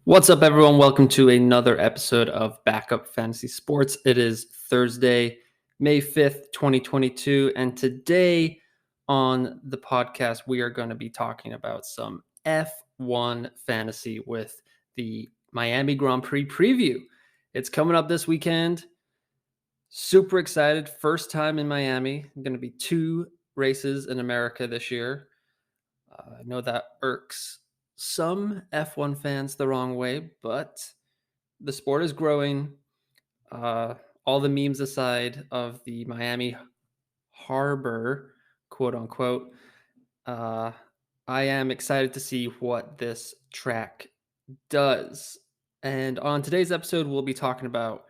What's up, everyone? Welcome to another episode of Backup Fantasy Sports. It is Thursday, May 5th, 2022. And today on the podcast, we are going to be talking about some F1 fantasy with the Miami Grand Prix preview. It's coming up this weekend. Super excited. First time in Miami. Going to be 2 races in America this year. I know that irks some F1 fans the wrong way, but the sport is growing. All the memes aside of the Miami Harbor, quote unquote, I am excited to see what this track does. And on today's episode, we'll be talking about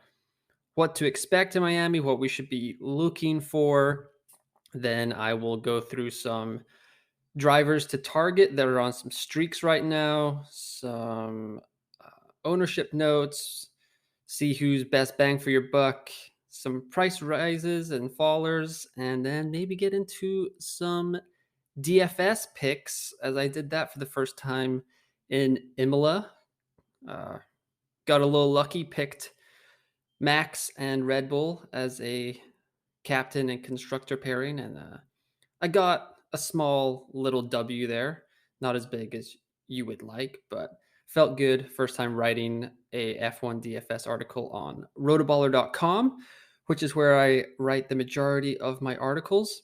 what to expect in Miami, what we should be looking for. Then I will go through some drivers to target that are on some streaks right now, some ownership notes, see who's best bang for your buck, some price rises and fallers, and then maybe get into some DFS picks as I did that for the first time in Imola. Got a little lucky, picked Max and Red Bull as a captain and constructor pairing, and I got a small little W there, not as big as you would like, but felt good. First time writing a F1 DFS article on rotoballer.com, which is where I write the majority of my articles.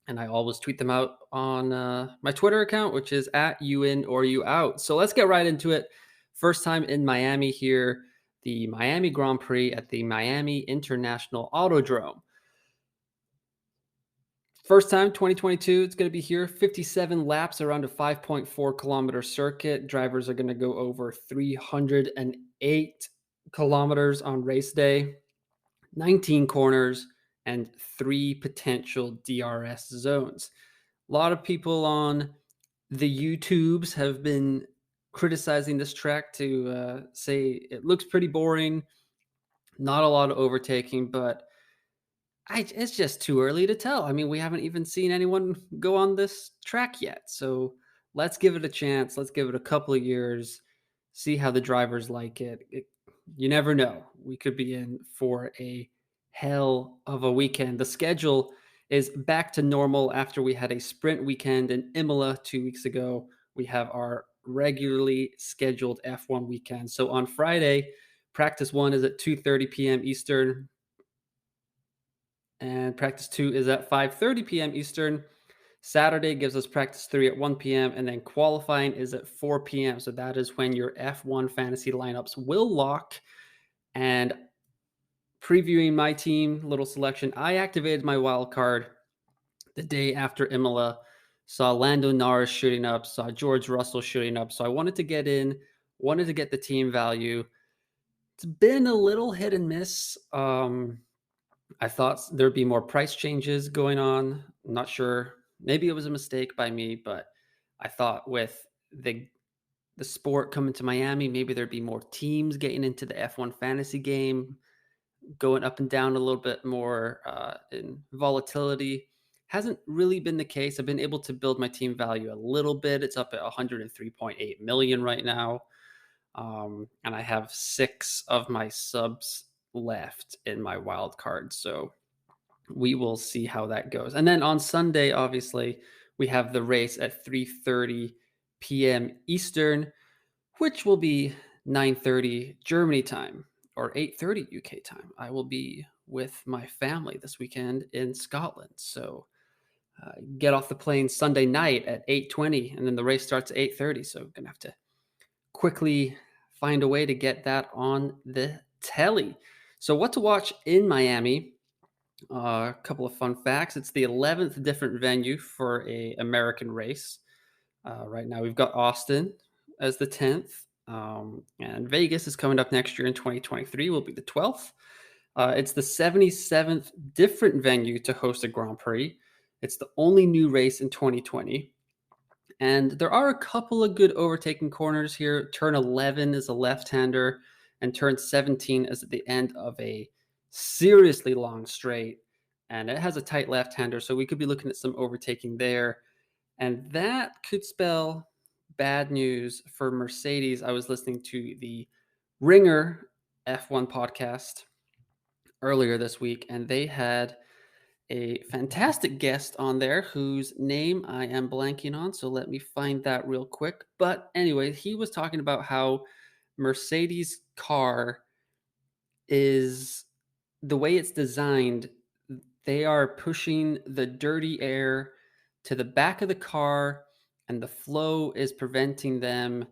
And I always tweet them out on my Twitter account, which is at you in or you out. So let's get right into it. First time in Miami here, the Miami Grand Prix at the Miami International Autodrome. First time, 2022, it's going to be here. 57 laps around a 5.4 kilometer circuit. Drivers are going to go over 308 kilometers on race day, 19 corners, and 3 potential DRS zones. A lot of people on the YouTubes have been criticizing this track to say it looks pretty boring, not a lot of overtaking, but it's just too early to tell. I mean, we haven't even seen anyone go on this track yet. So let's give it a chance. Let's give it a couple of years, see how the drivers like it. You never know. We could be in for a hell of a weekend. The schedule is back to normal after we had a sprint weekend in Imola 2 weeks ago. We have our regularly scheduled F1 weekend. So on Friday, practice 1 is at 2:30 p.m. Eastern. And practice 2 is at 5:30 p.m. Eastern. Saturday gives us practice 3 at 1 p.m. and then qualifying is at 4 p.m. So that is when your F1 fantasy lineups will lock. And previewing my team, little selection, I activated my wild card the day after Imola. Saw Lando Norris shooting up, saw George Russell shooting up. So I wanted to get in, wanted to get the team value. It's been a little hit and miss. I thought there'd be more price changes going on. I'm not sure. Maybe it was a mistake by me, but I thought with the sport coming to Miami, maybe there'd be more teams getting into the F1 fantasy game, going up and down a little bit more in volatility. Hasn't really been the case. I've been able to build my team value a little bit. It's up at 103.8 million right now. And I have 6 of my subs left in my wild card. So we will see how that goes. And then on Sunday, obviously, we have the race at 3:30 p.m. Eastern, which will be 9:30 Germany time or 8:30 UK time. I will be with my family this weekend in Scotland. So get off the plane Sunday night at 8:20 and then the race starts at 8:30. So I'm going to have to quickly find a way to get that on the telly. So what to watch in Miami? A couple of fun facts. It's the 11th different venue for a American race. Right now we've got Austin as the 10th. And Vegas is coming up next year in 2023, will be the 12th. It's the 77th different venue to host a Grand Prix. It's the only new race in 2020. And there are a couple of good overtaking corners here. Turn 11 is a left-hander, and turn 17 is at the end of a seriously long straight. And it has a tight left-hander, so we could be looking at some overtaking there. And that could spell bad news for Mercedes. I was listening to the Ringer F1 podcast earlier this week, and they had a fantastic guest on there whose name I am blanking on. So let me find that real quick. But anyway, he was talking about how Mercedes car is the way it's designed. They are pushing the dirty air to the back of the car, and the flow is preventing them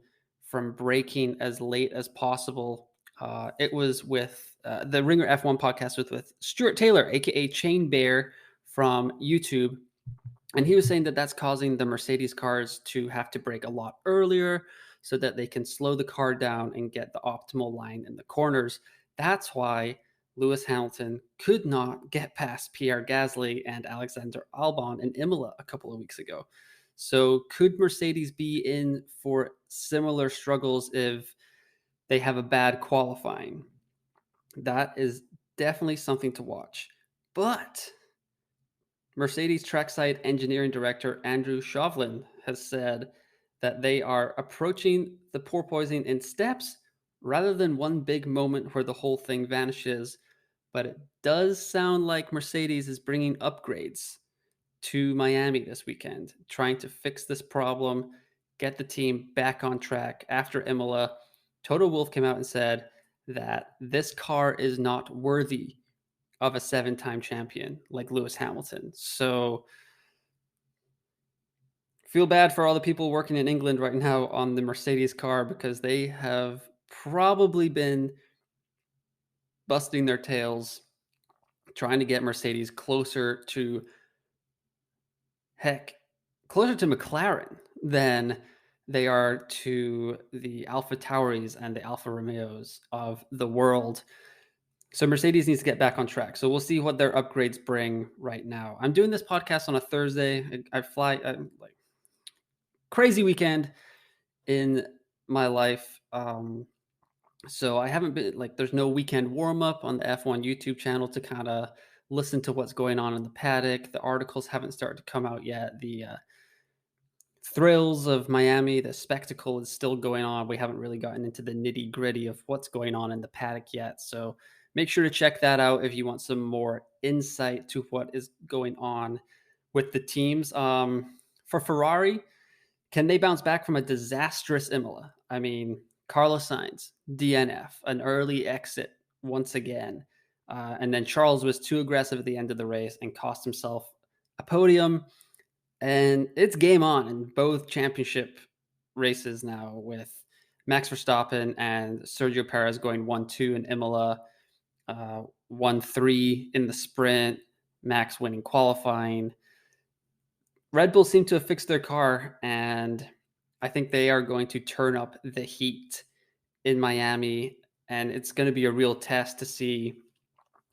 from braking as late as possible. It was with the Ringer F1 podcast with Stuart Taylor, aka Chain Bear from YouTube, and he was saying that that's causing the Mercedes cars to have to brake a lot earlier so that they can slow the car down and get the optimal line in the corners. That's why Lewis Hamilton could not get past Pierre Gasly and Alexander Albon in Imola a couple of weeks ago. So could Mercedes be in for similar struggles if they have a bad qualifying? That is definitely something to watch. But Mercedes trackside engineering director Andrew Shovlin has said that they are approaching the porpoising in steps rather than one big moment where the whole thing vanishes. But it does sound like Mercedes is bringing upgrades to Miami this weekend, trying to fix this problem, get the team back on track after Imola. Toto Wolff came out and said that this car is not worthy of a 7-time champion like Lewis Hamilton. So feel bad for all the people working in England right now on the Mercedes car because they have probably been busting their tails trying to get Mercedes closer to McLaren than they are to the Alpha Tauris and the Alfa Romeos of the world. So Mercedes needs to get back on track. So we'll see what their upgrades bring right now. I'm doing this podcast on a Thursday. I fly like crazy weekend in my life. So I haven't been like there's no weekend warm up on the F1 YouTube channel to kind of listen to what's going on in the paddock. The articles haven't started to come out yet. The thrills of Miami, the spectacle is still going on. We haven't really gotten into the nitty gritty of what's going on in the paddock yet. So make sure to check that out if you want some more insight to what is going on with the teams. For Ferrari, can they bounce back from a disastrous Imola? I mean, Carlos Sainz, DNF, an early exit once again. And then Charles was too aggressive at the end of the race and cost himself a podium. And it's game on in both championship races now with Max Verstappen and Sergio Perez going 1-2 in Imola, 1-3 in the sprint, Max winning qualifying. Red Bull seem to have fixed their car, and I think they are going to turn up the heat in Miami, and it's going to be a real test to see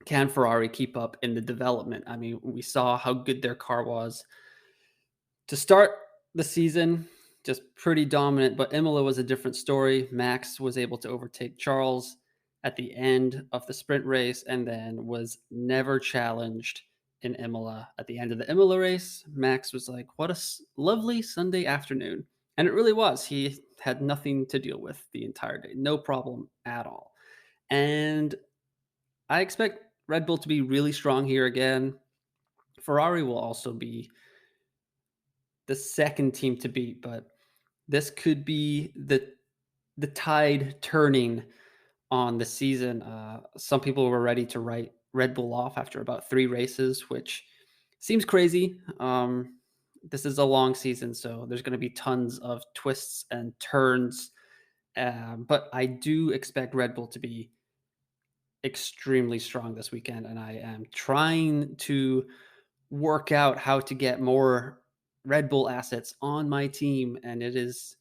can Ferrari keep up in the development. I mean, we saw how good their car was to start the season, just pretty dominant, but Imola was a different story. Max was able to overtake Charles at the end of the sprint race and then was never challenged in Imola. At the end of the Imola race, Max was like, what a lovely Sunday afternoon. And it really was. He had nothing to deal with the entire day, no problem at all. And I expect Red Bull to be really strong here again. Ferrari will also be the second team to beat, but this could be the tide turning on the season. Some people were ready to write Red Bull off after about 3 races, which seems crazy. This is a long season, so there's going to be tons of twists and turns. But I do expect Red Bull to be extremely strong this weekend, and I am trying to work out how to get more Red Bull assets on my team, and it is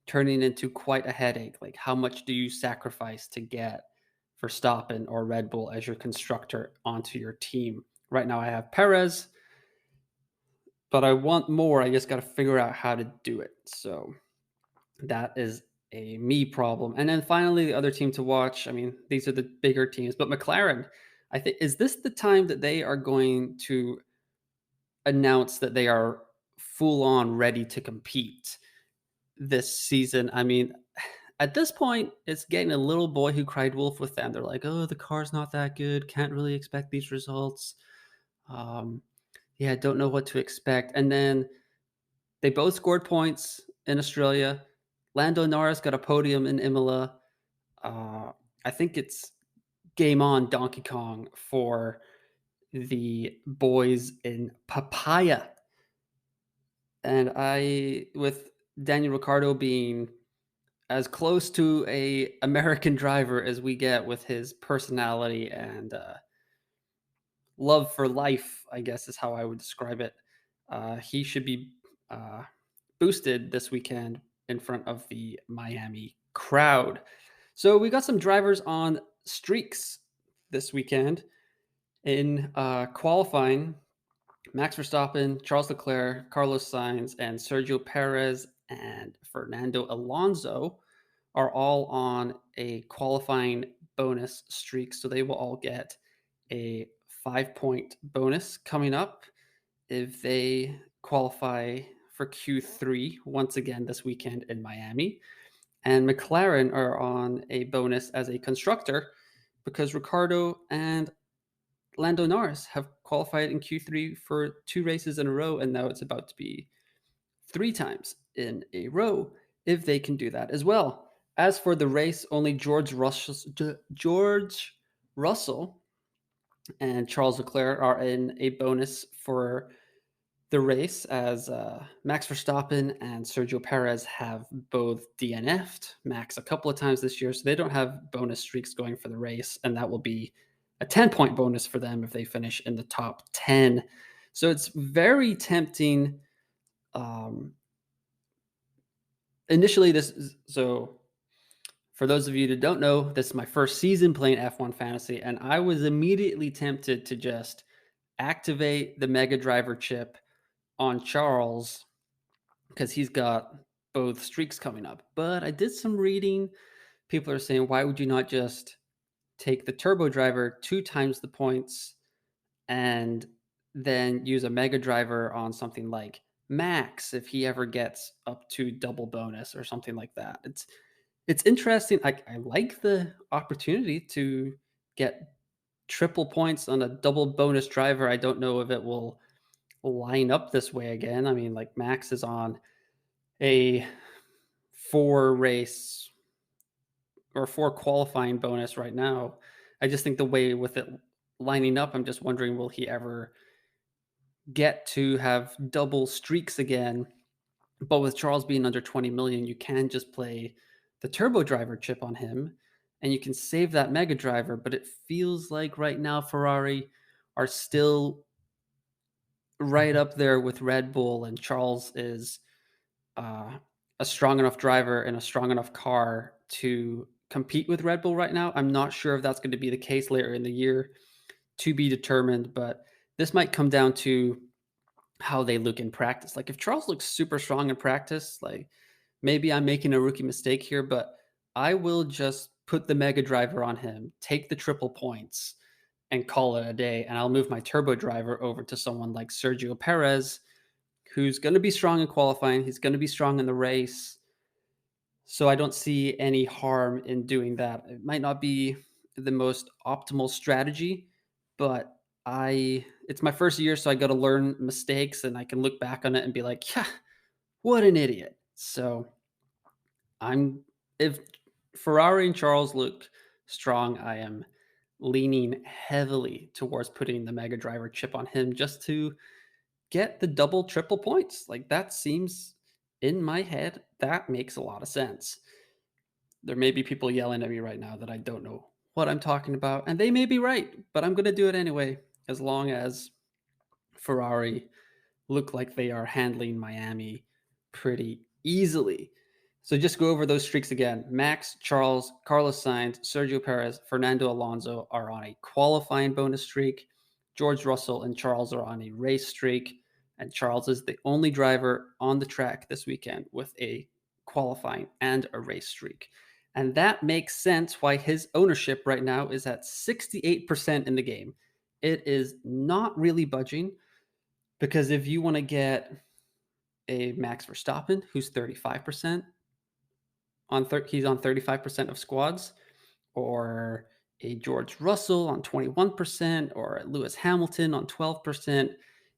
turning into quite a headache. Like, how much do you sacrifice to get Verstappen or Red Bull as your constructor onto your team? Right now, I have Perez, but I want more. I just got to figure out how to do it. So that is a me problem. And then finally, the other team to watch. I mean, these are the bigger teams, but McLaren. I think is this the time that they are going to announce that they are full on ready to compete? this season. I mean, at this point, it's getting a little boy who cried wolf with them. They're like, "Oh, the car's not that good. Can't really expect these results." Um, yeah, don't know what to expect. And then they both scored points in Australia. Lando Norris got a podium in Imola. Uh, I think it's game on Donkey Kong for the boys in Papaya. And with Daniel Ricciardo being as close to a American driver as we get with his personality and love for life, I guess is how I would describe it. He should be uh, boosted this weekend in front of the Miami crowd. So we got some drivers on streaks this weekend in qualifying. Max Verstappen, Charles Leclerc, Carlos Sainz, and Sergio Perez and Fernando Alonso are all on a qualifying bonus streak. So they will all get a 5-point bonus coming up if they qualify for Q3 once again this weekend in Miami. And McLaren are on a bonus as a constructor because Ricardo and Lando Norris have qualified in Q3 for 2 races in a row, and now it's about to be 3 times in a row if they can do that as well. As for the race, only George Russell and Charles Leclerc are in a bonus for the race, as Max Verstappen and Sergio Perez have both DNF'd Max a couple of times this year, so they don't have bonus streaks going for the race, and that will be a 10-point bonus for them if they finish in the top 10. So it's very tempting. Um, initially, so for those of you that don't know, this is my first season playing F1 Fantasy, and I was immediately tempted to just activate the Mega Driver chip on Charles because he's got both streaks coming up. But I did some reading. People are saying, why would you not just take the turbo driver 2 times the points and then use a mega driver on something like Max if he ever gets up to double bonus or something like that? It's interesting. I like the opportunity to get triple points on a double bonus driver. I don't know if it will line up this way again. I mean, like Max is on a 4 race or 4 qualifying bonus right now. I just think the way with it lining up, I'm just wondering, will he ever get to have double streaks again? But with Charles being under 20 million, you can just play the turbo driver chip on him and you can save that mega driver. But it feels like right now Ferrari are still right up there with Red Bull, and Charles is uh, a strong enough driver and a strong enough car to compete with Red Bull right now. I'm not sure if that's going to be the case later in the year, to be determined, but this might come down to how they look in practice. Like if Charles looks super strong in practice, like maybe I'm making a rookie mistake here, but I will just put the mega driver on him, take the triple points, and call it a day. And I'll move my turbo driver over to someone like Sergio Perez, who's going to be strong in qualifying. He's going to be strong in the race. So I don't see any harm in doing that. It might not be the most optimal strategy, but it's my first year, so I got to learn mistakes and I can look back on it and be like, yeah, what an idiot. So I'm if Ferrari and Charles look strong, I am leaning heavily towards putting the Mega Driver chip on him just to get the double, triple points. Like that seems in my head, that makes a lot of sense. There may be people yelling at me right now that I don't know what I'm talking about, and they may be right, but I'm going to do it anyway, as long as Ferrari look like they are handling Miami pretty easily. So just go over those streaks again. Max, Charles, Carlos Sainz, Sergio Perez, Fernando Alonso are on a qualifying bonus streak. George Russell and Charles are on a race streak. And Charles is the only driver on the track this weekend with a qualifying and a race streak. And that makes sense why his ownership right now is at 68% in the game. It is not really budging because if you want to get a Max Verstappen who's 35% he's on 35% of squads, or a George Russell on 21%, or a Lewis Hamilton on 12%.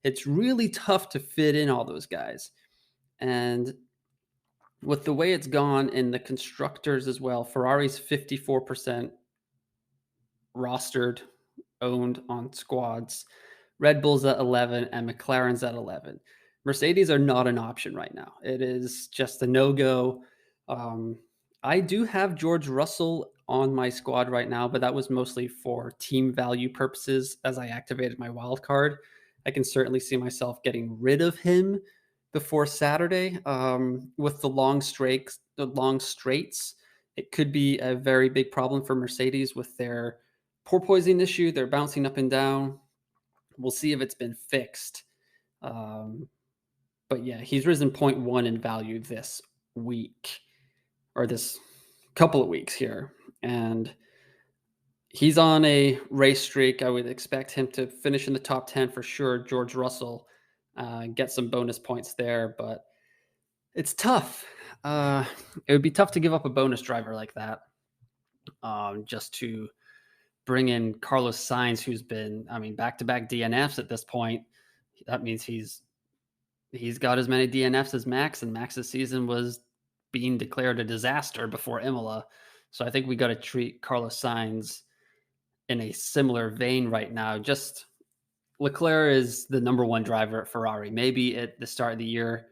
It's really tough to fit in all those guys. And with the way it's gone in the constructors as well, Ferrari's 54% rostered, owned on squads. Red Bull's at 11 and McLaren's at 11. Mercedes are not an option right now. It is just a no-go. I do have George Russell on my squad right now, but that was mostly for team value purposes as I activated my wild card. I can certainly see myself getting rid of him before Saturday. With the long straights, it could be a very big problem for Mercedes with their porpoising issue. They're bouncing up and down. We'll see if it's been fixed. But yeah, he's risen 0.1 in value this week, or this couple of weeks here. And he's on a race streak. I would expect him to finish in the top 10 for sure. George Russell, get some bonus points there, but it's tough. It would be tough to give up a bonus driver like that, just to bring in Carlos Sainz, who's been, back-to-back DNFs at this point. That means he's got as many DNFs as Max, and Max's season was being declared a disaster before Imola. So I think we got to treat Carlos Sainz in a similar vein right now. Just Leclerc is the number one driver at Ferrari. Maybe at the start of the year,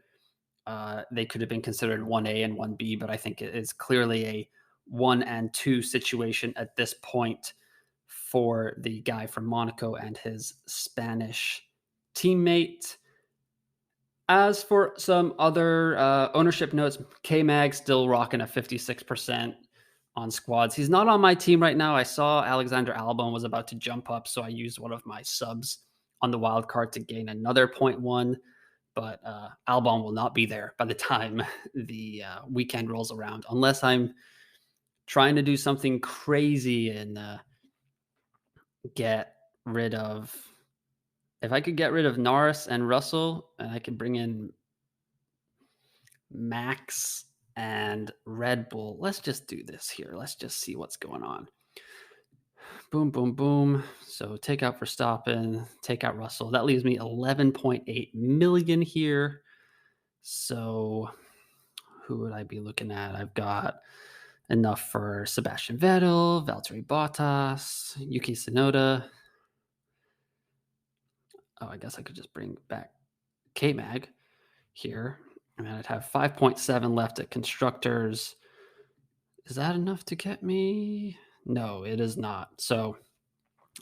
they could have been considered 1A and 1B, but I think it is clearly a 1 and 2 situation at this point for the guy from Monaco and his Spanish teammate. As for some other ownership notes, K-Mag still rocking a 56% on squads. He's not on my team right now. I saw Alexander Albon was about to jump up, so I used one of my subs on the wild card to gain another 0.1. But Albon will not be there by the time the weekend rolls around, unless I'm trying to do something crazy and get rid of. If I could get rid of Norris and Russell, and I could bring in Max and Red Bull, let's just do this here. Let's just see what's going on. Boom, boom, boom. So take out Verstappen, take out Russell. That leaves me 11.8 million here. So who would I be looking at? I've got enough for Sebastian Vettel, Valtteri Bottas, Yuki Tsunoda. Oh, I guess I could just bring back K-Mag here. And I'd have 5.7 left at constructors. Is that enough to get me? No, it is not. So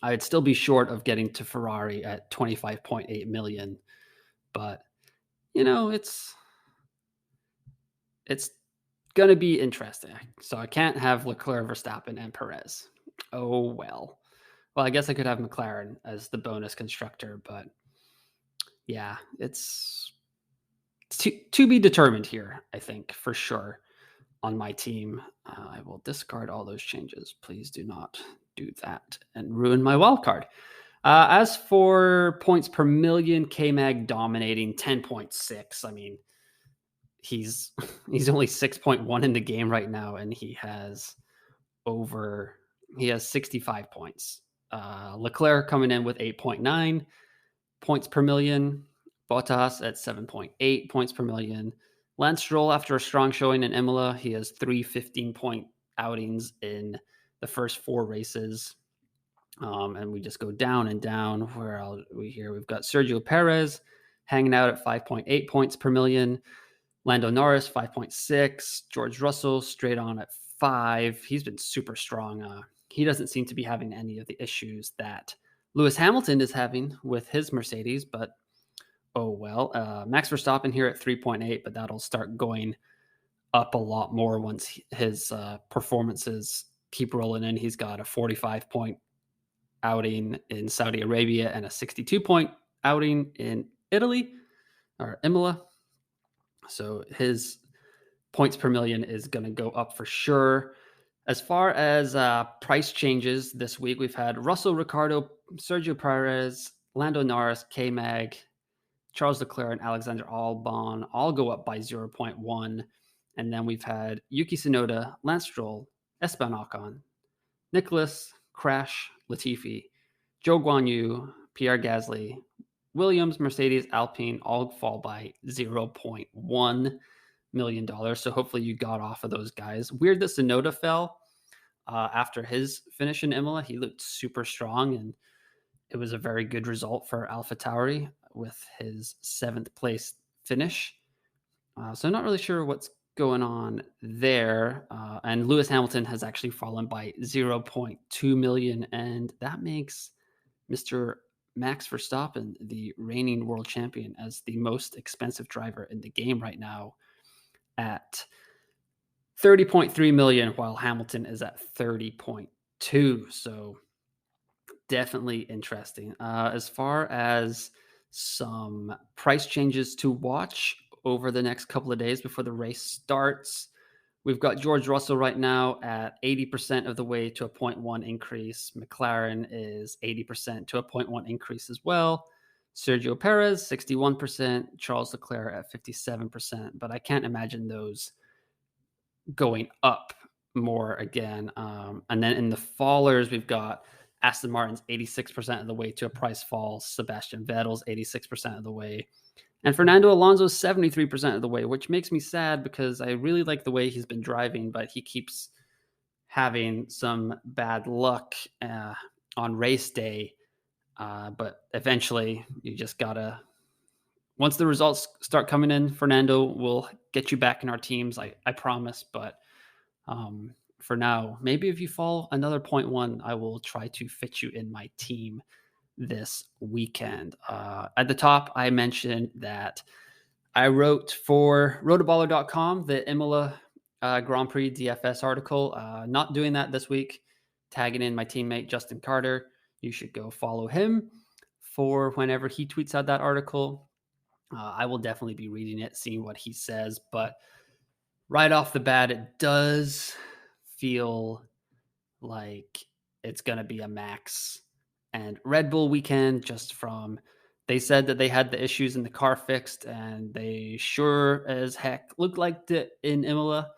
I'd still be short of getting to Ferrari at 25.8 million. But, it's going to be interesting. So I can't have Leclerc, Verstappen, and Perez. Oh, well. Well, I guess I could have McLaren as the bonus constructor, but yeah, it's to be determined here, I think, for sure, on my team. I will discard all those changes. Please do not do that and ruin my wild card. As for points per million, K-Mag dominating 10.6. He's only 6.1 in the game right now, and he has 65 points. Leclerc coming in with 8.9 points per million. Bottas at 7.8 points per million. Lance Stroll, after a strong showing in Imola, he has 3 15-point outings in the first 4 races. And we just go down and down. Where are we here? We've got Sergio Perez hanging out at 5.8 points per million. Lando Norris, 5.6. George Russell, straight on at 5. He's been super strong. He doesn't seem to be having any of the issues that Lewis Hamilton is having with his Mercedes, but oh well. Max Verstappen here at 3.8, but that'll start going up a lot more once his performances keep rolling in. He's got a 45-point outing in Saudi Arabia and a 62-point outing in Italy, or Imola. So his points per million is going to go up for sure. As far as price changes this week, we've had Russell, Ricciardo, Sergio Perez, Lando Norris, K-Mag, Charles Leclerc and Alexander Albon all go up by zero point 0.1. And then we've had Yuki Tsunoda, Lance Stroll, Esteban Ocon, Nicholas, Crash, Latifi, Zhou Guanyu, Pierre Gasly, Williams, Mercedes, Alpine all fall by $0.1 million. So hopefully you got off of those guys. Weird that Tsunoda fell after his finish in Imola. He looked super strong, and it was a very good result for AlphaTauri with his 7th place finish. So I'm not really sure what's going on there. And Lewis Hamilton has actually fallen by 0.2 million, and that makes Mr. Max Verstappen the reigning world champion as the most expensive driver in the game right now at 30.3 million, while Hamilton is at 30.2. So definitely interesting. As far as some price changes to watch over the next couple of days before the race starts, we've got George Russell right now at 80% of the way to a 0.1 increase. McLaren is 80% to a 0.1 increase as well. Sergio Perez, 61%. Charles Leclerc at 57%. But I can't imagine those going up more again. And then in the fallers, we've got Aston Martin's 86% of the way to a price fall. Sebastian Vettel's 86% of the way. And Fernando Alonso's 73% of the way, which makes me sad because I really like the way he's been driving, but he keeps having some bad luck on race day. But eventually, you just gotta. Once the results start coming in, Fernando will get you back in our teams. I promise. But for now, maybe if you fall another 0.1, I will try to fit you in my team this weekend. At the top, I mentioned that I wrote for rotoballer.com the Imola Grand Prix DFS article. Not doing that this week, tagging in my teammate Justin Carter. You should go follow him for whenever he tweets out that article. I will definitely be reading it, seeing what he says. But right off the bat, it does feel like it's going to be a Max and Red Bull weekend, just from they said that they had the issues in the car fixed, and they sure as heck looked like it in Imola.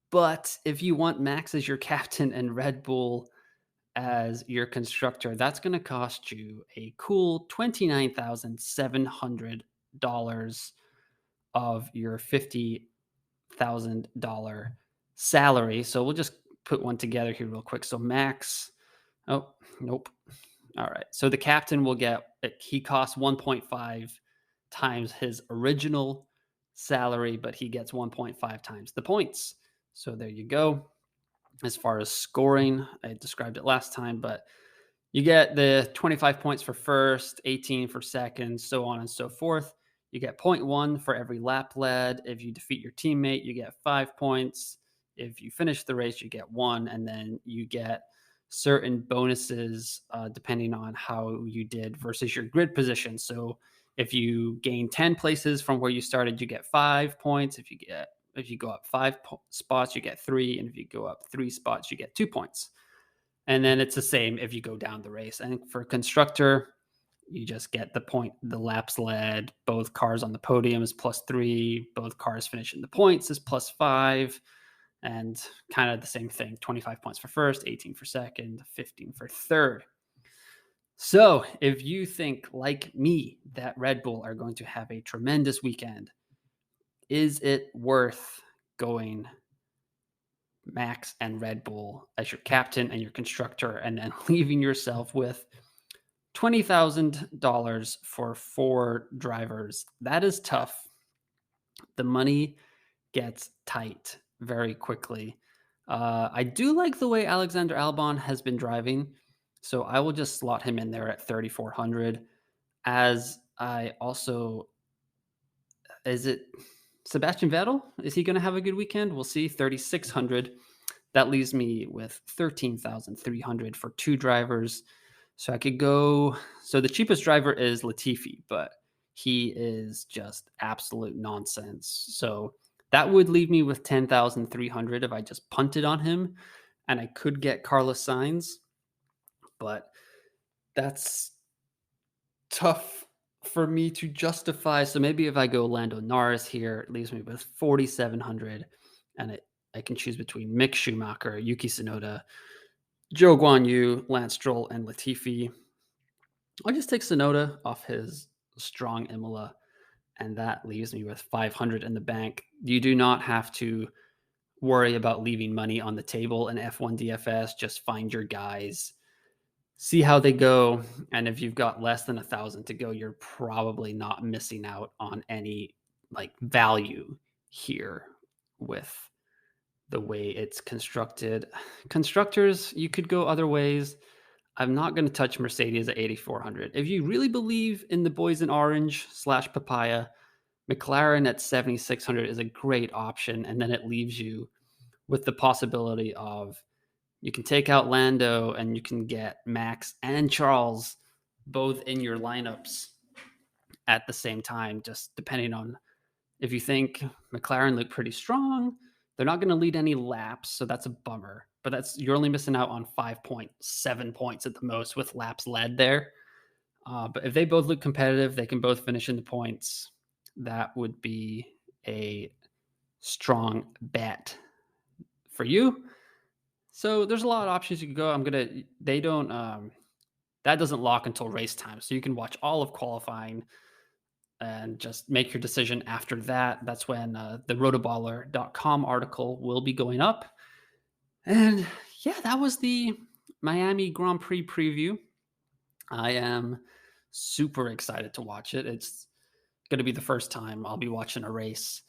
But if you want Max as your captain and Red Bull as your constructor, that's going to cost you a cool $29,700 of your $50,000 salary. So we'll just put one together here real quick. So Max, oh, nope. All right. So the captain will get, he costs 1.5 times his original salary, but he gets 1.5 times the points. So there you go. As far as scoring, I described it last time, but you get the 25 points for first, 18 for second, so on and so forth. You get 0.1 for every lap led. If you defeat your teammate, you get 5 points. If you finish the race, you get 1, and then you get certain bonuses depending on how you did versus your grid position. So if you gain 10 places from where you started, you get 5 points. If you go up 5 spots, you get 3, and if you go up 3 spots, you get 2 points. And then it's the same if you go down the race. And for constructor, you just get the laps led, both cars on the podium is +3, both cars finishing the points is +5, and kind of the same thing, 25 points for first, 18 for second, 15 for third. So if you think, like me, that Red Bull are going to have a tremendous weekend, is it worth going Max and Red Bull as your captain and your constructor, and then leaving yourself with $20,000 for 4 drivers? That is tough. The money gets tight very quickly. I do like the way Alexander Albon has been driving, so I will just slot him in there at 3,400. As I also, is it Sebastian Vettel? Is he going to have a good weekend? We'll see. 3,600. That leaves me with 13,300 for 2 drivers. So I could go. So the cheapest driver is Latifi, but he is just absolute nonsense. So that would leave me with 10,300 if I just punted on him, and I could get Carlos Sainz, but that's tough for me to justify, so maybe if I go Lando Norris here, it leaves me with 4,700, and I can choose between Mick Schumacher, Yuki Tsunoda, Joe Guan Yu, Lance Stroll, and Latifi. I'll just take Tsunoda off his strong Imola, and that leaves me with 500 in the bank. You do not have to worry about leaving money on the table in F1 DFS. Just find your guys, see how they go, and if you've got less than 1,000 to go, you're probably not missing out on any like value here with the way it's constructed. Constructors, you could go other ways. I'm not going to touch Mercedes at 8,400. If you really believe in the boys in orange slash papaya, McLaren at 7,600 is a great option. And then it leaves you with the possibility of you can take out Lando and you can get Max and Charles both in your lineups at the same time, just depending on if you think McLaren look pretty strong. They're not going to lead any laps, so that's a bummer. But you're only missing out on 5.7 points at the most with laps led there. But if they both look competitive, they can both finish in the points. That would be a strong bet for you. So there's a lot of options you can go. That doesn't lock until race time. So you can watch all of qualifying and just make your decision after that. That's when the rotoballer.com article will be going up. And yeah, that was the Miami Grand Prix preview. I am super excited to watch it. It's going to be the first time I'll be watching a race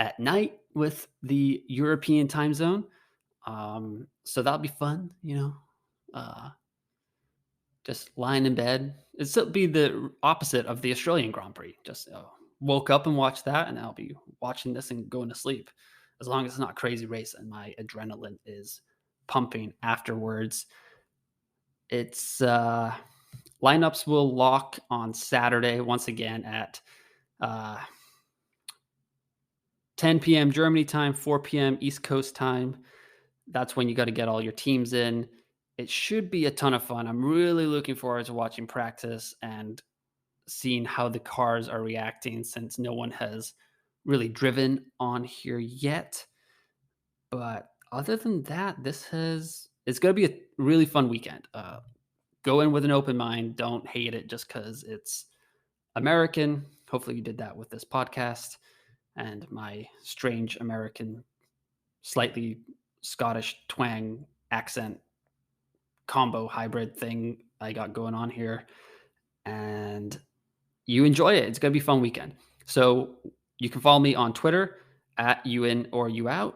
at night with the European time zone. So that'll be fun, just lying in bed. It'll be the opposite of the Australian Grand Prix. Just woke up and watched that, and I'll be watching this and going to sleep. As long as it's not crazy race and my adrenaline is pumping afterwards. It's lineups will lock on Saturday once again at 10 p.m. Germany time, 4 p.m. East Coast time. That's when you got to get all your teams in. It should be a ton of fun. I'm really looking forward to watching practice and seeing how the cars are reacting, since no one has really driven on here yet. But other than that, it's going to be a really fun weekend. Go in with an open mind. Don't hate it just because it's American. Hopefully you did that with this podcast and my strange American, slightly Scottish twang accent combo hybrid thing I got going on here. And you enjoy it. It's going to be a fun weekend. So you can follow me on Twitter at @UInOrYouOut.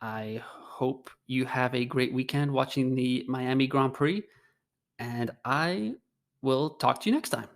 I hope you have a great weekend watching the Miami Grand Prix, and I will talk to you next time.